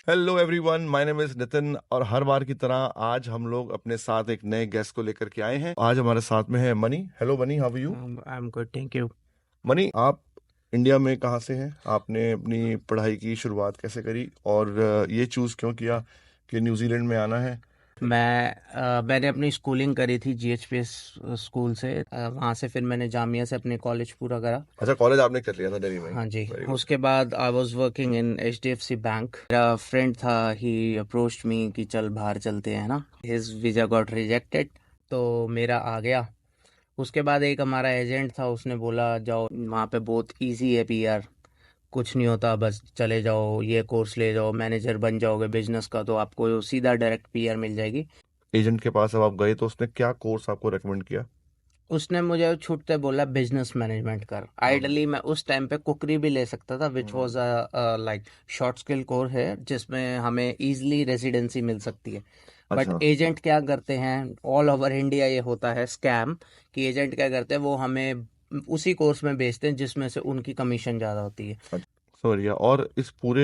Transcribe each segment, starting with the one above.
Hello everyone, my name is Nitin और हर बार की तरह आज हम लोग अपने साथ एक नए गेस्ट को लेकर के आए हैं। आज हमारे साथ में है Mani. Hello Mani, how are you? I'm good, thank you. Mani, आप इंडिया में कहाँ से हैं? आपने अपनी पढ़ाई की शुरुआत कैसे करी और ये चूज क्यों किया कि न्यूजीलैंड में आना है? मैंने अपनी स्कूलिंग करी थी GHPS स्कूल से। वहाँ से फिर मैंने जामिया से अपने कॉलेज पूरा करा। अच्छा, कॉलेज आपने कर लिया था दिल्ली में ही। हाँ जी। Very good. उसके बाद I was working in HDFC bank. मेरा फ्रेंड था, ही अप्रोच्ड मी कि चल बाहर चलते हैं ना। हिज वीज़ा गॉट रिजेक्टेड, तो मेरा आ गया। उसके बाद एक हमारा एजेंट था, उसने बोला जाओ वहाँ पे बहुत इजी है PR, कुछ नहीं होता, बस चले जाओ, ये कोर्स ले जाओ, मैनेजर बन जाओगे बिजनेस का, तो आपको सीधा डायरेक्ट PR मिल जाएगी। एजेंट के पास अब आप गए तो उसने क्या कोर्स आपको रेकमेंड किया? उसने मुझे छूटते बोला बिजनेस मैनेजमेंट कर। हम्म। आइडली मैं उस टाइम पे कुकरी भी ले सकता था, which hmm. Was like short skill course है जिसमें हमें इजीली रेजिडेंसी मिल सकती है। बट अच्छा। एजेंट क्या करते हैं, ऑल ओवर इंडिया ये होता है स्कैम, कि एजेंट क्या करते हैं, वो हमें उसी कोर्स में बेचते हैं जिसमें से उनकी कमीशन ज़्यादा होती है। सॉरी, और इस पूरे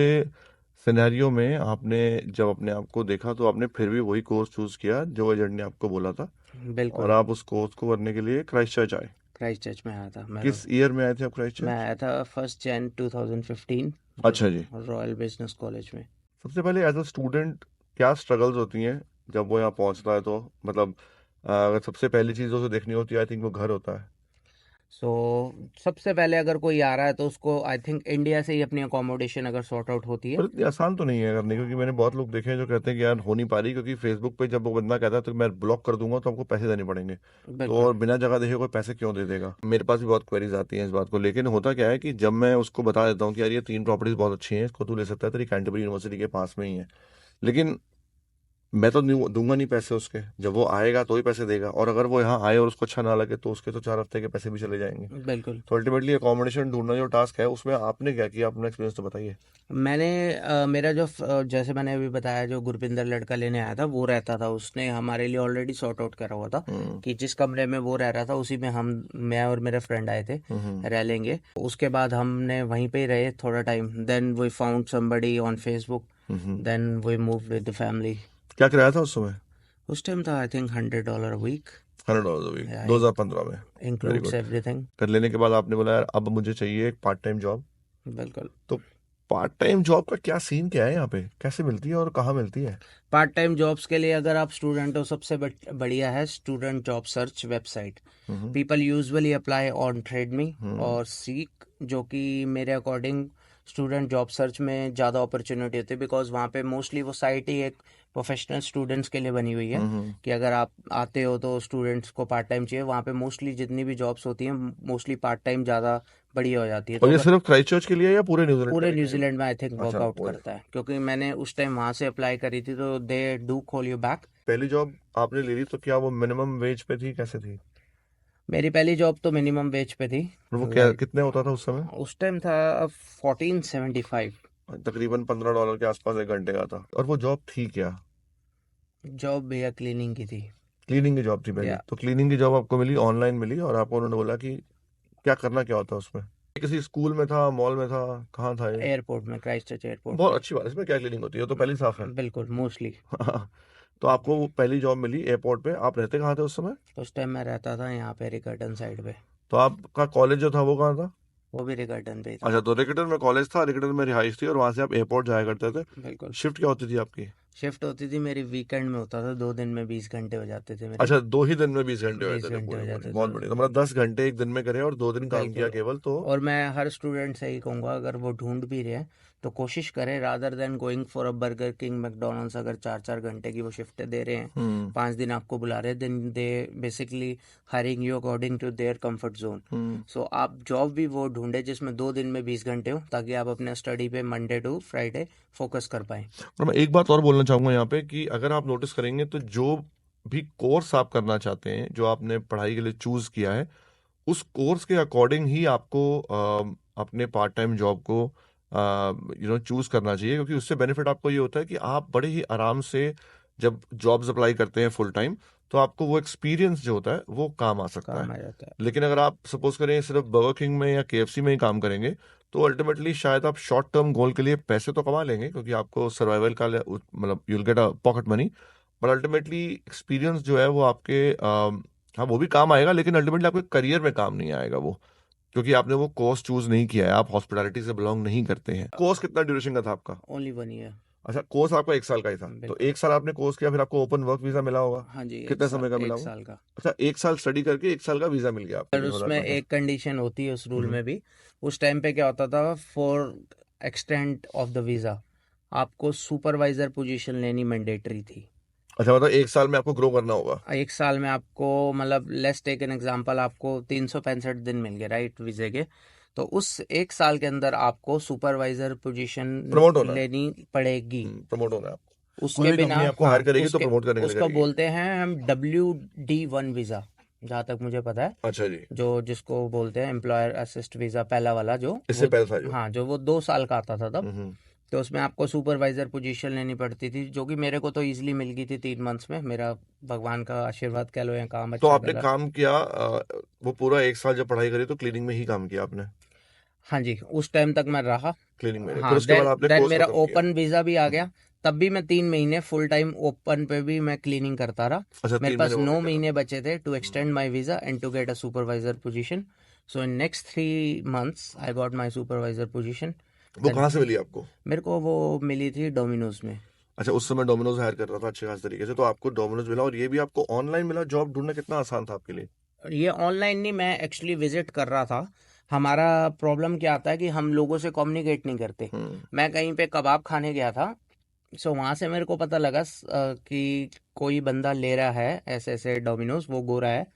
सिनेरियो में आपने जब अपने आप को देखा तो आपने फिर भी वही कोर्स चूज किया जो एजेंट ने आपको बोला था और बिल्कुल। आप उस कोर्स को करने के लिए क्राइस्ट चर्च आए। क्राइस्ट चर्च में आया था मैं। किस ईयर में आए थे आप क्राइस्ट मैं चर्च? आया था 1 Jan 2015, अच्छा जी। रॉयल बिजनेस कॉलेज में। सबसे पहले एज अ स्टूडेंट क्या स्ट्रगल्स होती हैं जब वो यहाँ पहुँचता है? तो मतलब अगर सबसे पहली चीज़ उसे देखनी होती है, आई थिंक वो घर होता है। सो सबसे पहले अगर कोई आ रहा है तो उसको आई थिंक इंडिया से ही अपनी अकोमोडेशन अगर सॉर्ट आउट होती है। पर इतनी आसान तो नहीं है करने, क्योंकि मैंने बहुत लोग देखे हैं जो कहते हैं कि यार हो नहीं पा रही, क्योंकि फेसबुक पे जब वो बंदा कहता है तो मैं ब्लॉक कर दूंगा तो हमको पैसे देने पड़ेंगे। तो बिल्कुल। और बिना जगह देखे कोई पैसे क्यों दे देगा? मेरे पास भी बहुत क्वेरीज आती हैं इस बात को, लेकिन होता क्या है कि जब मैं उसको बता देता हूँ कि यार ये 3 प्रॉपर्टीज बहुत अच्छी हैं, इसको तू ले सकता है, तेरी कैंटरबरी यूनिवर्सिटी के पास में ही है, लेकिन मैं तो दूंगा नहीं पैसे उसके। जब वो आएगा तो ही पैसे देगा, और अगर वो यहाँ आए और उसको अच्छा ना लगे तो उसके तो 4 हफ्ते के पैसे भी चले जाएंगे। बिल्कुल। तो अल्टीमेटली अकोमोडेशन ढूंढना जो टास्क है उसमें आपने क्या किया? अपना एक्सपीरियंस तो बताइए। मैंने मेरा जो जैसे मैंने अभी बताया, जो गुरपिंदर लड़का लेने आया था वो रहता था, उसने हमारे लिए ऑलरेडी सॉर्ट आउट करा हुआ था हम्म। कि जिस कमरे में वो रह रहा था उसी में मैं और मेरे फ्रेंड आए थे, हम्म। रह लेंगे। उसके बाद हमने वहीं पे ही रहे थोड़ा time, then we found somebody on Facebook, hmm. Then we move with the family. क्या किराया था उस समय? उस टाइम था आई थिंक $100 वीक। $100 वीक, 2015 में। Very includes good. एवरीथिंग। कर लेने के बाद आपने बोला यार अब मुझे चाहिए एक पार्ट टाइम जॉब। बिल्कुल। तो पार्ट टाइम जॉब का क्या सीन क्या है यहाँ पे? कैसे मिलती है और कहाँ मिलती है? पार्ट टाइम जॉब्स के लिए अगर आप स्टूडेंट हो, सबसे बढ़िया है student job search website. Hmm. People usually apply on Trade Me hmm. और सीक, जो कि मेरे अकॉर्डिंग स्टूडेंट जॉब सर्च में ज़्यादा अपॉर्चुनिटी होती है, बिकॉज वहाँ पे मोस्टली वो साइट ही एक प्रोफेशनल स्टूडेंट्स के लिए बनी हुई है, हम्म। कि अगर आप आते हो तो स्टूडेंट्स को पार्ट टाइम चाहिए। वहाँ पे मोस्टली जितनी भी जॉब्स होती हैं, मोस्टली पार्ट टाइम ज़्यादा बढ़िया हो जाती है। और तो ये अगर सिर्फ क्राइस्ट चर्च के लिए है या पूरे न्यूजीलैंड के पूरे लिए कहीं भी? न्यूजीलैंड में आई थिंक अच्छा, वर्कआउट पूरे। करता है, क्योंकि मैंने उस टाइम वहाँ से अप्लाई करी थी, तो they do call you back. पहली जॉब आपने ले ली तो क्या वो मिनिमम वेज पे थी, कैसे थी? मेरी पहली जॉब तो मिनिमम वेज पे थी। और वो क्या लाइक कितने होता था उस समय? उस टाइम था 1475। तकरीबन $15 के आसपास एक घंटे का था। और वो जॉब थी क्या? जॉब भैया क्लीनिंग की थी। क्लीनिंग की जॉब थी पहली? या तो क्लीनिंग की जॉब आपको मिली, ऑनलाइन मिली, और आपको उन्होंने बोला कि क्या करना क्या होता है उसमें? किसी स्कूल में था, मॉल में था, कहाँ था ये? एयरपोर्ट में, क्राइस्ट चर्च एयरपोर्ट बहुत पे। अच्छी बात है, इसमें क्या क्लीनिंग होती है, तो पहली साफ है। बिल्कुल मोस्टली। तो आपको वो पहली जॉब मिली एयरपोर्ट पे। आप रहते कहाँ थे उस समय? उस टाइम मैं रहता था यहाँ पे रिकर्टन साइड पे। तो आपका कॉलेज जो था वो कहाँ था? वो भी रिकर्टन पे ही था। अच्छा, तो रिकटर में कॉलेज था, रिकटर में रिहाइश थी, और वहां से आप एयरपोर्ट जाया करते थे। बिल्कुल। शिफ्ट क्या होती थी आपकी? शिफ्ट होती थी मेरी वीकेंड में, होता था 2 दिन में 20 घंटे हो जाते थे मेरे। अच्छा, 2 ही दिन में 20 घंटे हो बीस जाते थे घंटे पूरे हो पूरे? जाते थे। बहुत बढ़िया। तो मतलब 10 घंटे एक दिन में करे और 2 दिन काम किया बिल्कुल। केवल, तो? और मैं हर स्टूडेंट से ही कहूँगा, अगर वो ढूंढ भी रहे हैं तो कोशिश करें, rather than going for a burger king, McDonald's, अगर 4 4 घंटे की वो शिफ्टें दे रहे हैं, हम्म। 5 दिन आपको बुला रहे हैं, then they basically hiring you according to their comfort zone. Hmm. So आप जॉब भी वो ढूंढे जिसमें 2 दिन में 20 घंटे हो, ताकि आप अपने स्टडी पे मंडे टू फ्राइडे फोकस कर पाएँ। और मैं एक बात और बोलना चाहूंगा यहाँ पे कि अगर आप नोटिस करेंगे तो जो भी कोर्स आप करना चाहते हैं, जो आपने पढ़ाई के लिए चूज किया है, उस कोर्स के अकॉर्डिंग ही आपको अपने पार्ट टाइम जॉब को चूज करना चाहिए, क्योंकि उससे बेनिफिट आपको ये होता है कि आप बड़े ही आराम से जब जॉब्स अप्लाई करते हैं फुल टाइम, तो आपको वो एक्सपीरियंस जो होता है वो काम आ सकता है। काम आ जाता है। लेकिन अगर आप सपोज करें सिर्फ बर्गर किंग में या KFC में ही काम करेंगे तो अल्टीमेटली शायद आप शॉर्ट टर्म गोल के लिए पैसे तो कमा लेंगे क्योंकि आपको सर्वाइवल का मतलब you'll get a pocket money, but ultimately experience जो है वो आपके हाँ वो भी काम आएगा, लेकिन अल्टीमेटली आपके करियर में काम नहीं आएगा वो, क्योंकि आपने वो कोर्स चूज नहीं किया है, आप हॉस्पिटैलिटी से बिलोंग नहीं करते हैं। कोर्स कितना ड्यूरेशन का था आपका? Only 1 year. अच्छा, कोर्स आपका 1 साल का ही था, तो बिल्कुल। 1 साल आपने कोर्स किया, फिर आपको ओपन वर्क वीजा मिला होगा। हाँ जी, कितने समय का मिला एक वो? साल का। अच्छा, 1 साल स्टडी करके 1 साल का वीजा मिल गया आपको, पर ये उसमें मतलब। एक कंडीशन होती है उस रूल हम्म। में भी। उस टाइम पे क्या होता था, for extent of the visa आपको सुपरवाइजर पोजीशन लेनी मैंडेटरी थी। अच्छा, मतलब 1 साल में आपको ग्रो करना होगा। एक साल में आपको, मतलब लेट्स टेक एन एग्जांपल, आपको 365 दिन मिल गए राइट वीजे के, तो उस एक साल के अंदर आपको सुपरवाइजर पोजीशन प्रमोट होना है। लेनी पड़ेगी। प्रमोट होना है आपको, कोई उसके भी बिना, कंपनी आपको हाँ, हायर करेगी तो उसके प्रमोट करने के लिए उसको करेगी। बोलते हैं हम WD1 वीज़ा, जहाँ तक मुझे पता है। अच्छा जी। जो जिसको बोलते हैं एम्प्लॉयर असिस्ट वीज़ा, पहला वाला जो इससे वो, पहले था जो। हाँ, जो वो 2 साल का आता था तब। हम्म। तो उसमें आपको सुपरवाइजर पोजीशन लेनी पड़ती थी, जो कि मेरे को तो इजीली मिल गई थी 3 मंथ्स में। मेरा भगवान का आशीर्वाद कह लो या काम तो अच्छा आपने करा। काम किया वो पूरा 1 साल जब पढ़ाई करी तो क्लीनिंग में ही काम किया आपने? हाँ जी, उस टाइम तक मैं रहा। क्लीनिंग में रहे, फिर हाँ, उसके बाद देन आपने देन कोर्स मेरा खत्म किया। ओपन वीज़ा भी आ गया। तब भी मैं 3 महीने फुल टाइम ओपन पे भी मैं क्लीनिंग करता रहा। अच्छा, मेरे 3 महीने पास वो भी 9 करा। महीने बचे थे to hmm. Extend my visa and to get a supervisor position. So in next 3 months I got my supervisor position. वो देन कहाँ से मिली आपको? मेरे को वो मिली थी डोमिनोज में। अच्छा, उस समय डोमिनोज हायर कर रहा था अच्छे खास तरीके से, तो आपको डोमिनोज मिला, और ये भी आपको ऑनलाइन मिला। जॉब ढूंढना कितना आसान था आपके लिए? ये ऑनलाइन नहीं, मैं एक्चुअली विजिट कर रहा था। हमारा प्रॉब्लम क्या आता है कि हम लोगों से कम्युनिकेट नहीं करते। हम्म। मैं कहीं पे कबाब खाने गया था, सो वहाँ से मेरे को पता लगा कि कोई बंदा ले रहा है ऐसे ऐसे डोमिनोज, वो गोरा है,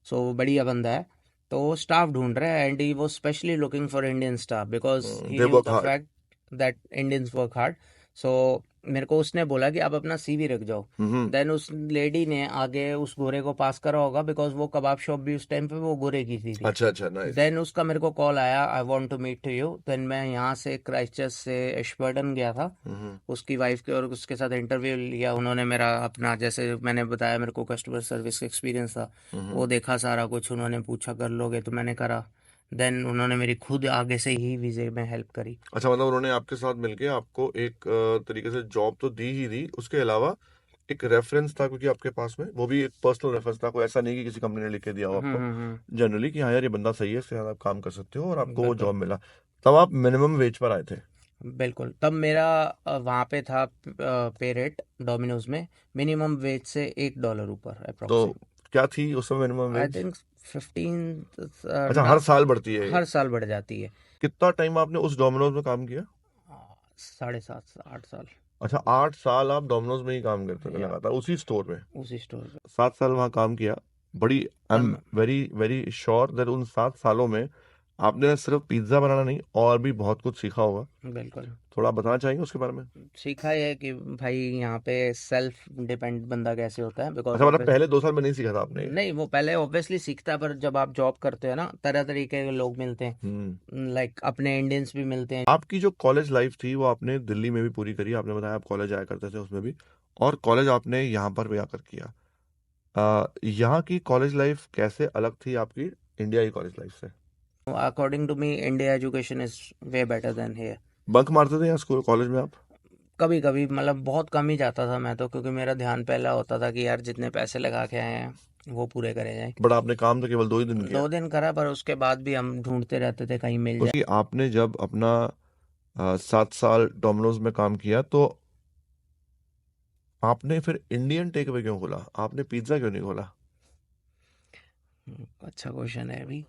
सो बढ़िया बंदा है। तो वो स्टाफ ढूंढ रहा है एंड ही वो specially looking for Indian staff because he they knew work the hard. Fact that Indians work hard. So मेरे को उसने बोला कि आप अपना CV रख जाओ। हम्म। देन उस लेडी ने आगे उस गोरे को पास करा होगा, बिकॉज वो कबाब शॉप भी उस टाइम पे वो गोरे की थी। अच्छा अच्छा, नाइस। देन उसका मेरे को कॉल आया, I want to meet you. Then मैं यहाँ से क्राइस्टचर्च से एशबर्डन गया था हम्म। उसकी वाइफ के, और उसके साथ इंटरव्यू लिया उन्होंने। मेरा अपना, जैसे मैंने बताया, मेरे को कस्टमर सर्विस का एक्सपीरियंस था, वो देखा सारा कुछ। उन्होंने पूछा कर लोगे, तो मैंने करा। देन उन्होंने मेरी खुद आगे से ही वीज़े में हेल्प करी। अच्छा, मतलब उन्होंने आपके साथ मिलके आपको एक तरीके से जॉब तो दी ही दी, उसके अलावा एक रेफरेंस था, क्योंकि आपके पास में वो भी एक पर्सनल रेफरेंस था, कोई ऐसा नहीं कि किसी कंपनी ने लिख के दिया हो आपको, जनरली कि हाँ यार ये बंदा सही है, इसके साथ आप काम कर सकते हो, और आपको वो बिल्कुल जॉब मिला। तब आप मिनिमम वेज पर आए थे? बिल्कुल। तब मेरा वहाँ पे था पे रेट डोमिनोज में मिनिमम वेज से $1 ऊपर तो अप्रोक्सी। क्या थी उस समय मिनिमम आई वेज? थिंक 15 अच्छा, ना, हर साल बढ़ती है ये? हर साल बढ़ जाती है। कितना टाइम आपने उस डोमिनोज में काम किया? 7.5 8 साल। अच्छा, 8 साल आप डोमिनोज में ही काम करते थे या लगातार उसी स्टोर में? उसी स्टोर पे। 7 साल वहाँ काम किया। बड़ी, आई एम तब वेरी वेरी श्योर दैट उन 7 सालों में आपने सिर्फ पिज्ज़ा बनाना नहीं और भी बहुत कुछ सीखा होगा। बिल्कुल थोड़ा बताना चाहेंगे उसके बारे में? सीखा है कि भाई यहाँ पे सेल्फ डिपेंड बंदा कैसे होता है, बिकॉज अच्छा, मतलब ऑब्वियस, पहले 2 साल में नहीं सीखा था आपने ये? नहीं, वो पहले ऑब्वियसली सीखता है, पर जब आप जॉब करते हो ना, तरह तरीके के लोग मिलते हैं, हम्म। लाइक अपने इंडियंस भी मिलते हैं। आपकी जो कॉलेज लाइफ थी वो आपने दिल्ली में भी पूरी करी, आपने बताया आप कॉलेज आया करते थे उसमें भी, और कॉलेज आपने यहाँ पर भी आकर किया। यहाँ की कॉलेज लाइफ कैसे अलग थी आपकी इंडिया की कॉलेज लाइफ से? According to me India education is way better than here. Bunk मारते थे यहाँ स्कूल कॉलेज में आप? कभी कभी, मतलब बहुत कम ही जाता था मैं तो, क्योंकि मेरा ध्यान पहला होता था कि यार जितने पैसे लगा के आए हैं वो पूरे करे जाए। बट आपने काम तो केवल 2 ही दिन किया, 2 दिन करा, पर उसके बाद भी हम ढूंढते रहते थे कहीं मिल जाए। क्योंकि आपने जब अपना 7 साल डोमिनोज में काम किया तो आपने फिर इंडियन टेक अवे क्यों खोला? आपने पिज्जा क्यों नहीं खोला? अच्छा क्वेश्चन है अभी।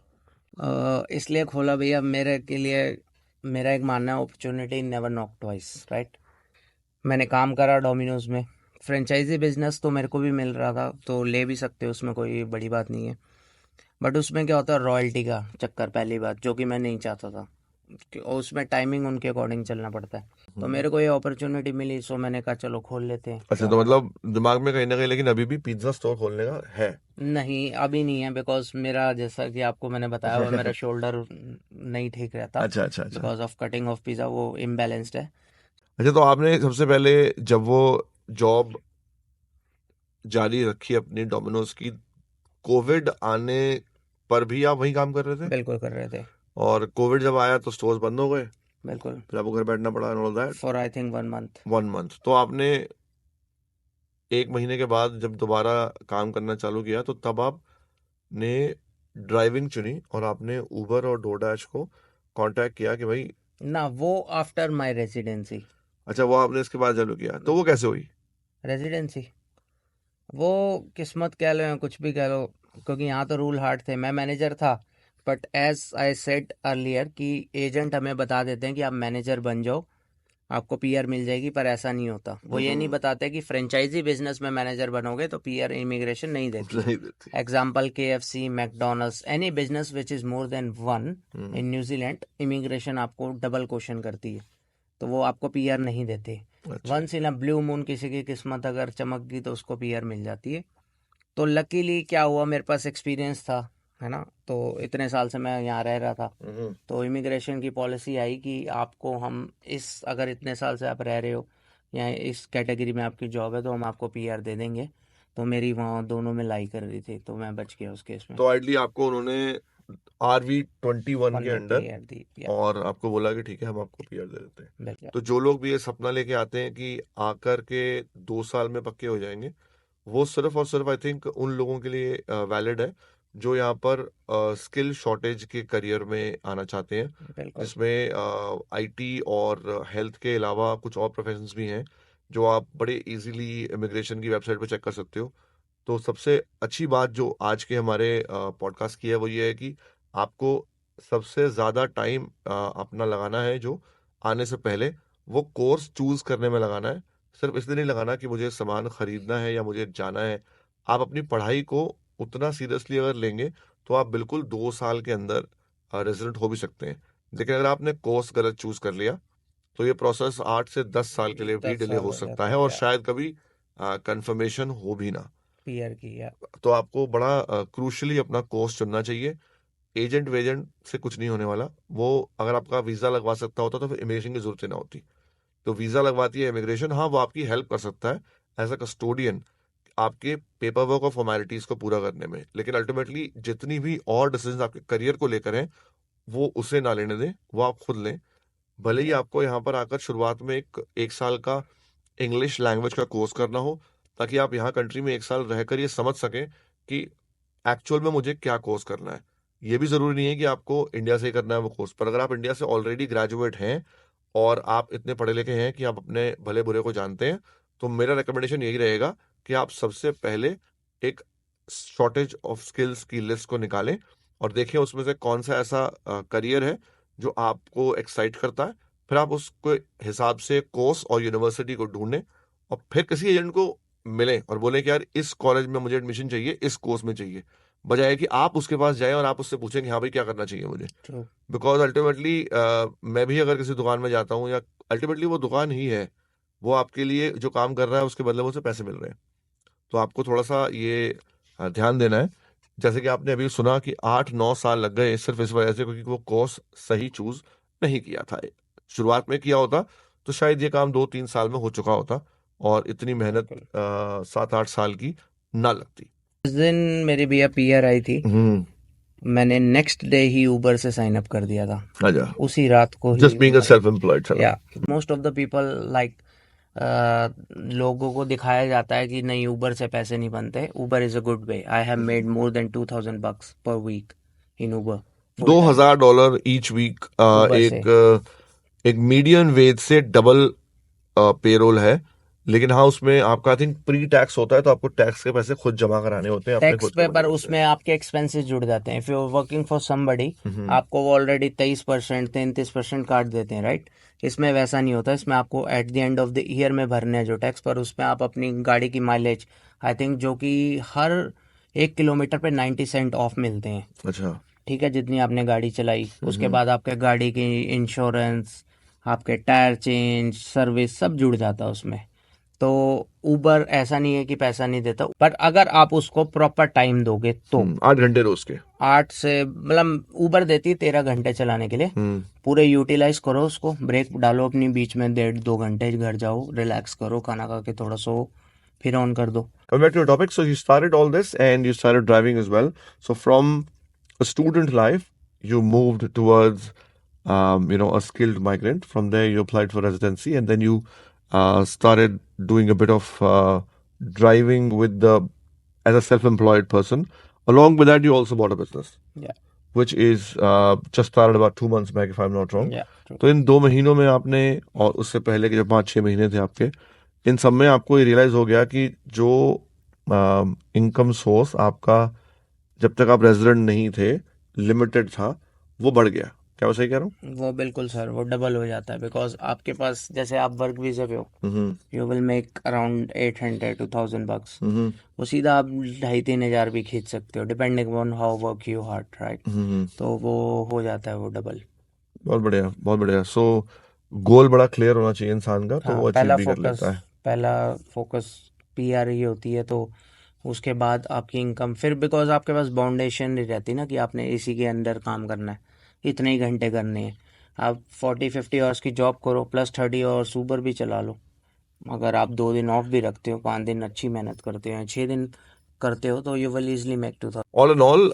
इसलिए खोला भैया, मेरे के लिए मेरा एक मानना है, opportunity never knock twice, right. मैंने काम करा डोमिनोज में, फ्रेंचाइजी बिजनेस तो मेरे को भी मिल रहा था, तो ले भी सकते हो, उसमें कोई बड़ी बात नहीं है। बट उसमें क्या होता है, रॉयल्टी का चक्कर, पहली बात, जो कि मैं नहीं चाहता था। और उसमें टाइमिंग उनके अकॉर्डिंग चलना पड़ता है। तो मेरे को ये अपॉर्चुनिटी मिली, सो मैंने कहा चलो खोल लेते हैं, अच्छा, क्यों तो ना। मतलब दिमाग में कहीं ना कहीं लेकिन अभी भी पिज्जा स्टोर खोलने का है? नहीं, अभी नहीं है, बिकॉज मेरा, जैसा कि आपको मैंने बताया हुआ, मेरा शोल्डर नहीं ठीक रहता, अच्छा अच्छा अच्छा। Because of cutting of pizza, वो इम्बैलेंस्ड है। अच्छा, तो आपने सबसे पहले जब वो जॉब जारी रखी अपनी डोमिनोज की, कोविड आने पर भी आप वही काम कर रहे थे? बिल्कुल कर रहे थे। और कोविड जब आया तो स्टोर्स बंद हो गए, बिल्कुल, फिर आपको घर बैठना पड़ा and all that. For I think 1 month. 1 month तो आपने 1 महीने के बाद जब दोबारा काम करना चालू किया तो तब आपने ड्राइविंग चुनी और आपने उबर और डोरडैश को कांटेक्ट किया कि भाई। ना, वो आफ्टर माय रेजिडेंसी। अच्छा, वो आपने इसके बाद चालू किया, तो वो कैसे हुई? रेजिडेंसी, वो किस्मत कह लो या कुछ भी कह लो, क्योंकि यहाँ तो रूल हार्ड थे। मैं मैनेजर था, but as I said earlier कि एजेंट हमें बता देते हैं कि आप मैनेजर बन जाओ, आपको पीआर मिल जाएगी, पर ऐसा नहीं होता। वो ये नहीं बताते कि फ्रेंचाइजी बिजनेस में मैनेजर बनोगे तो पीआर इमिग्रेशन नहीं देती। नहीं देती। Example KFC, McDonald's, any business which is more than 1 in New Zealand, immigration आपको डबल क्वेश्चन करती है, तो वो आपको पीआर नहीं देते। अच्छा। Once in a blue moon किसी की किस्मत अगर चमक गई तो उसको पीआर मिल जाती है। तो लकीली क्या हुआ, मेरे पास एक्सपीरियंस था, है ना, तो इतने साल से मैं यहाँ रह रहा था। तो इमिग्रेशन की पॉलिसी आई कि आपको हम अगर इतने साल से आप रह रहे हो या इस कैटेगरी में आपकी जॉब है तो हम आपको पीआर दे देंगे। तो मेरी वहाँ दोनों में लाई कर रही थी, तो मैं बच गया उस केस में। तो आइडली आपको उन्होंने RV21 के में अंडर पीआर दी या और आपको बोला कि ठीक है हम आपको पीआर दे देते हैं। बिल्कुल। तो जो लोग भी ये सपना लेके आते हैं कि आकर के 2 साल में पक्के हो जाएंगे, वो सिर्फ और सिर्फ आई थिंक उन लोगों के लिए वैलिड है जो यहाँ पर स्किल शॉर्टेज के करियर में आना चाहते हैं, बिल्कुल जिसमें IT और हेल्थ के अलावा कुछ और प्रोफेशंस भी हैं जो आप बड़े इजीली इमिग्रेशन की वेबसाइट पर चेक कर सकते हो। तो सबसे अच्छी बात जो आज के हमारे पॉडकास्ट की है वो ये है कि आपको सबसे ज़्यादा टाइम अपना लगाना है जो आने से पहले वो कोर्स चूज करने में लगाना है। सिर्फ इसलिए नहीं लगाना कि मुझे सामान खरीदना है या मुझे जाना है। आप अपनी पढ़ाई को उतना सीरियसली अगर लेंगे तो आप बिल्कुल 2 साल के अंदर रेजिडेंट हो भी सकते हैं। लेकिन अगर आपने कोर्स गलत चूज कर लिया तो ये प्रोसेस 8 से 10 साल के लिए भी 10 डिले साल हो हो सकता जाता है है और या शायद कभी कंफर्मेशन हो भी ना। पीआर की या तो आपको बड़ा क्रूशली अपना कोर्स चुनना चाहिए। एजेंट वेजेंट से कुछ नहीं होने वाला। वो अगर आपका वीजा लगवा सकता होता तो फिर इमिग्रेशन की जरूरत ही ना होती। तो वीजा लगवाती है इमिग्रेशन, हाँ वो आपकी हेल्प कर सकता है एज अ कस्टोडियन आपके पेपर वर्क और फॉर्मेलिटीज को पूरा करने में, लेकिन अल्टीमेटली जितनी भी और डिसीजन आपके करियर को लेकर हैं वो उसे ना लेने दें, वो आप खुद लें। भले ही या आपको यहाँ पर आकर शुरुआत में एक साल का इंग्लिश लैंग्वेज का कोर्स करना हो, ताकि आप यहाँ कंट्री में 1 साल रहकर ये समझ सकें कि एक्चुअल में मुझे क्या कोर्स करना है। ये भी जरूरी नहीं है कि आपको इंडिया से ही करना है वो कोर्स, पर अगर आप इंडिया से ऑलरेडी ग्रेजुएट हैं और आप इतने पढ़े लिखे हैं कि आप अपने भले बुरे को जानते हैं, तो मेरा रिकमेंडेशन यही रहेगा कि आप सबसे पहले एक शॉर्टेज ऑफ स्किल्स की लिस्ट को निकालें और देखें उसमें से कौन सा ऐसा करियर है जो आपको एक्साइट करता है। फिर आप उसके हिसाब से कोर्स और यूनिवर्सिटी को ढूंढें और फिर किसी एजेंट को मिलें और बोलें कि यार इस कॉलेज में मुझे एडमिशन चाहिए, इस कोर्स में चाहिए, बजाय कि आप उसके पास जाएं और आप उससे पूछें कि हाँ भाई क्या करना चाहिए मुझे। ट्रू। बिकॉज अल्टीमेटली मैं भी अगर किसी दुकान में जाता हूँ या अल्टीमेटली वो दुकान ही है, वो आपके लिए जो काम कर रहा है उसके बदले में उसे पैसे मिल रहे हैं। तो आपको थोड़ा सा ये ध्यान देना है। जैसे कि आपने अभी सुना कि 8-9 साल लग गए सिर्फ इस वजह से क्योंकि वो कोर्स सही चूज नहीं किया था। शुरुआत में किया होता तो शायद ये काम 2-3 साल में हो चुका होता और इतनी मेहनत बिल्कुल। 7-8 साल की ना लगती। उस दिन मेरी भैया पीआर आई थी, हम्म। मैंने नेक्स्ट डे ही ऊबर से साइन अप कर दिया था, अच्छा। उसी रात को ही। Just being a self employed या most of the people like, लोगों को दिखाया जाता है कि नहीं ऊबर से पैसे नहीं बनते। Uber is a good way. I have made more than $2,000 per week in Uber full time $2,000 each week. Uber से। एक मीडियम वेज से डबल पेरोल है, लेकिन हाँ उसमें आपका आई थिंक प्री टैक्स होता है तो आपको टैक्स के पैसे खुद जमा कराने होते हैं अपने टैक्स खुद के पे बने पर पैसे। उसमें आपके एक्सपेंसेस जुड़ जाते हैं। If you are working for somebody, hmm. आपको वो ऑलरेडी 23% 33% काट देते हैं, राइट। इसमें वैसा नहीं होता। इसमें आपको at the end of the year में भरने हैं जो टैक्स, पर उसमें आप अपनी गाड़ी की माइलेज, आई थिंक, जो कि हर 1 किलोमीटर पे 90 सेंट ऑफ मिलते हैं। अच्छा। ठीक है, जितनी आपने गाड़ी चलाई, उसके हम्म। बाद आपके गाड़ी की इंश्योरेंस, आपके टायर चेंज, सर्विस, सब जुड़ जाता है उसमें। तो उबर ऐसा नहीं है कि पैसा नहीं देता, पर अगर आप उसको प्रॉपर टाइम दोगे तो 8 घंटे रोज के। 8 से, मतलब उबर देती है 13 घंटे चलाने के लिए। हम्म। पूरे यूटिलाइज करो उसको, ब्रेक डालो अपनी बीच में, 1.5-2 घंटे घर जाओ, रिलैक्स करो, खाना खा के थोड़ा सो, फिर ऑन कर दो। Coming back to your topic, so you started all this and you started driving as well. So from a student life you moved towards a skilled migrant. From there you applied for residency, and then you started doing a bit of driving as a self-employed person. Along with that, you also bought a business, Yeah. which is just started about 2 months back, if I'm not wrong. Yeah. True. तो इन 2 महीनों में आपने, और उससे पहले के जो 5-6 महीने थे आपके, इन सब में आपको ये रियलाइज हो गया कि जो इनकम सोर्स आपका जब तक आप रेजिडेंट नहीं थे लिमिटेड था, वो बढ़ गया। क्या मैं सही कह रहा हूँ? वो बिल्कुल सर, वो डबल हो जाता है, बिकॉज आपके पास जैसे आप वर्क वीजा पे हो, you will make around 800 to 1000 bucks। वो सीधा आप 2,500-3,000 भी खींच सकते हो, depending on how work you hard, right. तो वो हो जाता है वो डबल। बहुत बढ़िया, बहुत बढ़िया। सो गोल बड़ा क्लियर होना चाहिए इंसान का, तो हाँ, वो अचीव भी कर लेता है। पहला फोकस पीआर ही होती है, तो उसके बाद आपकी इनकम फिर, बिकॉज आपके पास बाउंडेशन नहीं रहती ना कि आपने इसी के अंडर काम करना है, इतने ही घंटे करने हैं। आप 40-50 आवर्स की जॉब करो, प्लस 30 आवर्स ऊबर भी चला लो। अगर आप 2 दिन ऑफ भी रखते हो, 5 दिन अच्छी मेहनत करते हो, 6 दिन करते हो, तो you will easily make 2000। All in all,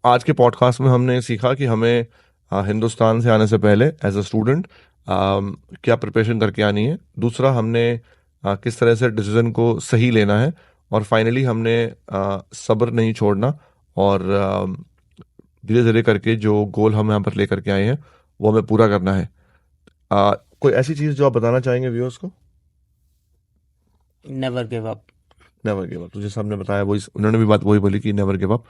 आज के पॉडकास्ट में हमने सीखा कि हमें हिंदुस्तान से आने से पहले एज अ स्टूडेंट क्या प्रिपरेशन करके आनी है। दूसरा, हमने किस तरह से डिसीजन को सही लेना है। और फाइनली हमने सब्र नहीं छोड़ना, और धीरे धीरे करके जो गोल हम यहाँ पर लेकर के आए हैं वो हमें पूरा करना है। कोई ऐसी चीज़ जो आप बताना चाहेंगे व्यूअर्स को? Never give up. Never give up. तो जैसे हमने बताया, वही उन्होंने भी बात वही बोली कि नेवर गिव अप।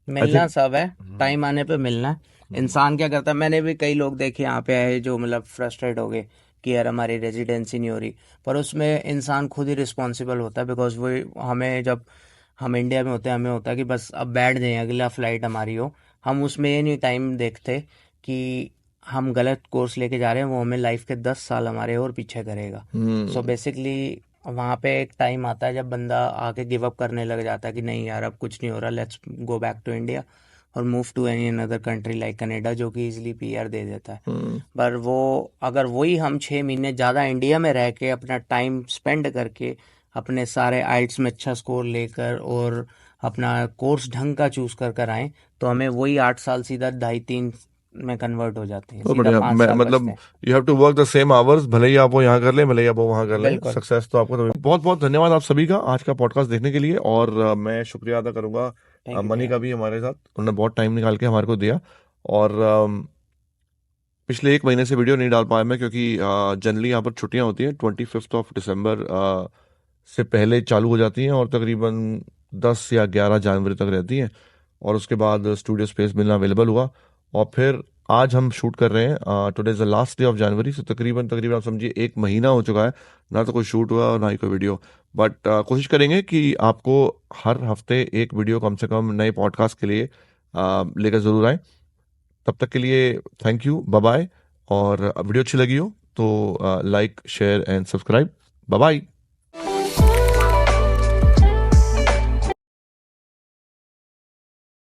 मिलना सब है, टाइम आने पे मिलना है। इंसान क्या करता है, मैंने भी कई लोग देखे यहाँ पे आए जो मतलब फ्रस्ट्रेट हो गए कि यार हमारी रेजिडेंसी नहीं हो रही, पर उसमें इंसान खुद ही रिस्पॉन्सिबल होता है। बिकॉज वो हमें, जब हम इंडिया में होते हैं, हमें होता है कि बस अब बैठ जाएं, अगला फ्लाइट हमारी हो। हम उसमें ये नहीं टाइम देखते कि हम गलत कोर्स लेके जा रहे हैं, वो हमें लाइफ के 10 साल हमारे और पीछे करेगा। सो बेसिकली वहाँ पे एक टाइम आता है जब बंदा आके गिव अप करने लग जाता है कि नहीं यार अब कुछ नहीं हो रहा, let's go back to India और move to any another country like Canada, जो कि इजीली पीआर दे देता है। पर वो, अगर वही हम 6 महीने ज़्यादा इंडिया में रह के अपना टाइम स्पेंड करके अपने सारे आइल्स में अच्छा स्कोर लेकर और अपना कोर्स ढंग का चूज कर आए, तो हमें वही 8 साल सीधा 2.5-3 में कन्वर्ट हो जाते हैं, तो सीधा बढ़िया। 5 साल मतलब बचते हैं। You have to work the same hours, भले ही आप वो यहाँ कर लें, भले ही आप वो वहाँ कर लें, बिल्कुल। सक्सेस तो आपको। बहुत बहुत धन्यवाद आप सभी का आज का पॉडकास्ट देखने के लिए। और मैं शुक्रिया अदा करूंगा थैंक यू मनी भैया। का भी, हमारे साथ उन्होंने बहुत टाइम निकाल के हमारे को दिया। और पिछले 1 महीने से वीडियो नहीं डाल पाया मैं, क्योंकि जनरली यहाँ पर छुट्टियाँ होती हैं। 25 दिसंबर से पहले चालू हो जाती हैं और तकरीबन 10 या 11 जनवरी तक रहती हैं। और उसके बाद स्टूडियो स्पेस मिलना अवेलेबल हुआ, और फिर आज हम शूट कर रहे हैं। Today is the last day of January, से तकरीबन तकरीबन आप समझिए 1 महीना हो चुका है, ना तो कोई शूट हुआ और ना ही कोई वीडियो। बट कोशिश करेंगे कि आपको हर हफ्ते एक वीडियो कम से कम नए पॉडकास्ट के लिए लेकर ज़रूर आए। तब तक के लिए थैंक यू, बाय बाय। और वीडियो अच्छी लगी हो तो like, share and subscribe. Bye bye.